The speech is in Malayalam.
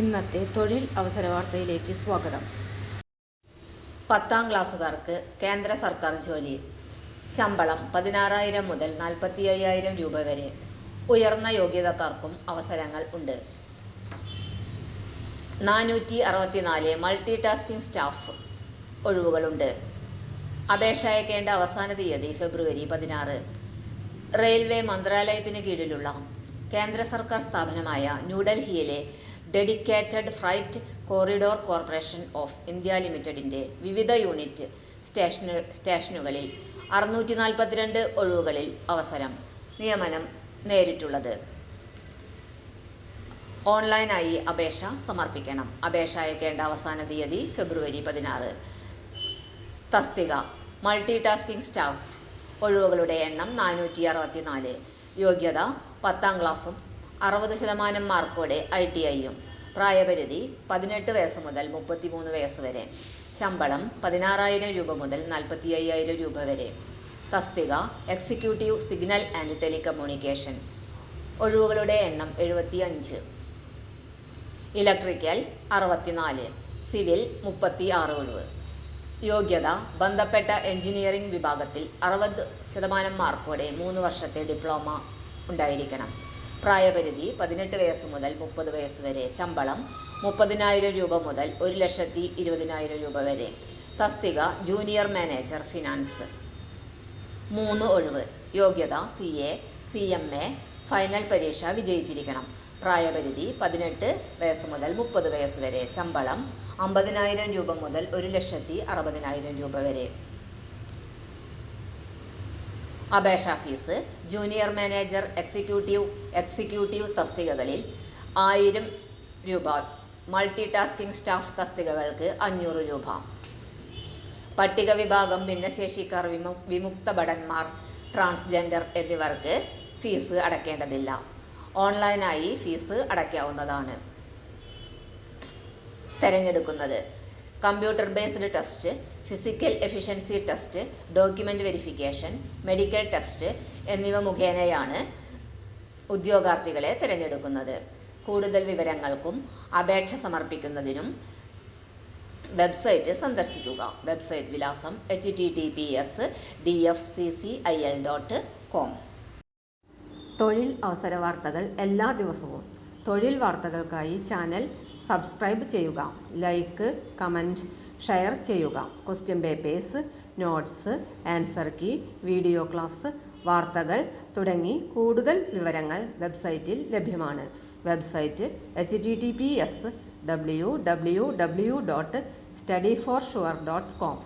ഇന്നത്തെ തൊഴിൽ അവസര വാർത്തയിലേക്ക് സ്വാഗതം. 10ാം ക്ലാസ്സുകാർക്ക് കേന്ദ്ര സർക്കാർ ജോലി. ശമ്പളം 16,000 മുതൽ 45,000 രൂപ വരെ. ഉയർന്ന യോഗ്യതക്കാർക്കും അവസരങ്ങൾ ഉണ്ട്. 464 മൾട്ടി ടാസ്കിംഗ് സ്റ്റാഫ് ഒഴിവുകളുണ്ട്. അപേക്ഷ അയക്കേണ്ട അവസാന തീയതി ഫെബ്രുവരി 16. റെയിൽവേ മന്ത്രാലയത്തിന് കീഴിലുള്ള കേന്ദ്ര സർക്കാർ സ്ഥാപനമായ ന്യൂഡൽഹിയിലെ dedicated freight corridor corporation of India ലിമിറ്റഡിൻ്റെ വിവിധ യൂണിറ്റ് സ്റ്റേഷനുകളിൽ 642 ഒഴിവുകളിൽ അവസരം. നിയമനം നേരിട്ടുള്ളത്. ഓൺലൈനായി അപേക്ഷ സമർപ്പിക്കണം. അപേക്ഷ അയക്കേണ്ട അവസാന തീയതി ഫെബ്രുവരി 16. തസ്തിക മൾട്ടി ടാസ്കിംഗ് സ്റ്റാഫ് ഒഴിവുകളുടെ എണ്ണം 464. യോഗ്യത 10ാം ക്ലാസ്സും 60% മാർക്കോടെ ITIയും. പ്രായപരിധി 18 വയസ്സ് മുതൽ 33 വയസ്സ് വരെ. ശമ്പളം 16,000 രൂപ മുതൽ 45,000 രൂപ വരെ. തസ്തിക എക്സിക്യൂട്ടീവ് സിഗ്നൽ ആൻഡ് ടെലികമ്മ്യൂണിക്കേഷൻ ഒഴിവുകളുടെ എണ്ണം 75. ഇലക്ട്രിക്കൽ 64. സിവിൽ 36 ഒഴിവ്. യോഗ്യത ബന്ധപ്പെട്ട എഞ്ചിനീയറിംഗ് വിഭാഗത്തിൽ 60% മാർക്കോടെ 3 വർഷത്തെ ഡിപ്ലോമ ഉണ്ടായിരിക്കണം. പ്രായപരിധി 18 വയസ്സ് മുതൽ 30 വയസ്സ് വരെ. ശമ്പളം 30,000 രൂപ മുതൽ 1,20,000 രൂപ വരെ. തസ്തിക ജൂനിയർ മാനേജർ ഫിനാൻസ് 3 ഒഴിവ്. യോഗ്യത CA CMA ഫൈനൽ പരീക്ഷ വിജയിച്ചിരിക്കണം. പ്രായപരിധി 18 വയസ്സ് മുതൽ 30 വയസ്സ് വരെ. ശമ്പളം 50,000 രൂപ മുതൽ 1,60,000 രൂപ വരെ. അപേക്ഷാ ഫീസ് ജൂനിയർ മാനേജർ എക്സിക്യൂട്ടീവ് തസ്തികകളിൽ 1000 രൂപ. മൾട്ടി ടാസ്കിംഗ് സ്റ്റാഫ് തസ്തികകൾക്ക് 500 രൂപ. പട്ടിക വിഭാഗം, ഭിന്നശേഷിക്കാർ, വിമുക്ത ഭടന്മാർ, ട്രാൻസ്ജെൻഡർ എന്നിവർക്ക് ഫീസ് അടയ്ക്കേണ്ടതില്ല. ഓൺലൈനായി ഫീസ് അടയ്ക്കാവുന്നതാണ്. തിരഞ്ഞെടുക്കുന്നത് computer based test, physical efficiency test, document verification, medical test എന്നിവ മുഖേനയാണ് ഉദ്യോഗാർത്ഥികളെ തിരഞ്ഞെടുക്കുന്നത്. കൂടുതൽ വിവരങ്ങൾക്കും അപേക്ഷ സമർപ്പിക്കുന്നതിനും വെബ്സൈറ്റ് സന്ദർശിക്കുക. വെബ്സൈറ്റ് വിലാസം https://dfccil.com. തൊഴിൽ അവസര വാർത്തകൾ എല്ലാ ദിവസവും. തൊഴിൽ വാർത്തകൾക്കായി ചാനൽ സബ്സ്ക്രൈബ് ചെയ്യുക. ലൈക്ക്, കമൻറ്റ്, ഷെയർ ചെയ്യുക. Question papers, notes, answer key, video class, വാർത്തകൾ തുടങ്ങി കൂടുതൽ വിവരങ്ങൾ വെബ്സൈറ്റിൽ ലഭ്യമാണ്. Website https://www.studyforsure.com.